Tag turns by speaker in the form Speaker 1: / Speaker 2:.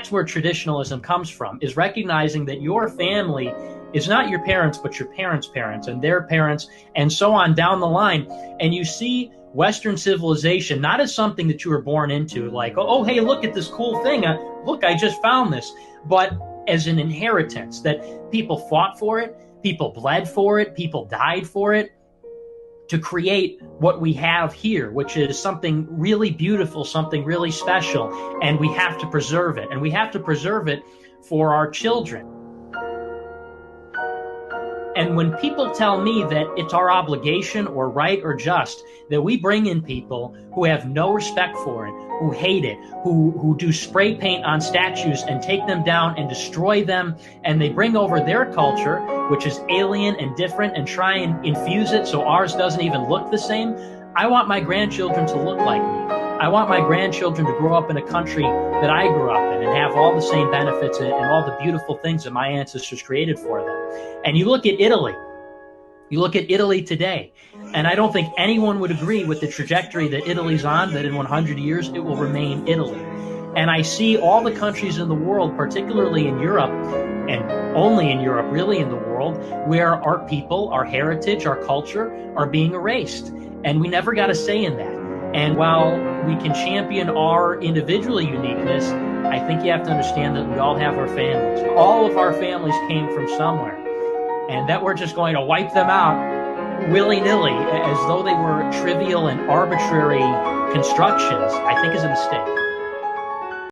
Speaker 1: That's where traditionalism comes from, is recognizing that your family is not your parents, but your parents' parents and their parents, and so on down the line. And you see Western civilization not as something that you were born into, like, oh, hey, look at this cool thing. Look, I just found this. But as an inheritance, that people fought for it, people bled for it, people died for it, to create what we have here, which is something really beautiful, something really special, and we have to preserve it. And we have to preserve it for our children. And when people tell me that it's our obligation or right or just that we bring in people who have no respect for it, who hate it, who do spray paint on statues and take them down and destroy them, and they bring over their culture, which is alien and different, and try and infuse it so ours doesn't even look the same, I want my grandchildren to look like me. I want my grandchildren to grow up in a country that I grew up in and have all the same benefits and all the beautiful things that my ancestors created for them. And you look at Italy. You look at Italy today, and I don't think anyone would agree with the trajectory that Italy's on, that in 100 years it will remain Italy. And I see all the countries in the world, particularly in Europe, and only in Europe, really in the world, where our people, our heritage, our culture are being erased. And we never got a say in that. And while we can champion our individual uniqueness, I think you have to understand that we all have our families. All of our families came from somewhere. And that we're just going to wipe them out willy-nilly as though they were trivial and arbitrary constructions, I think is a mistake.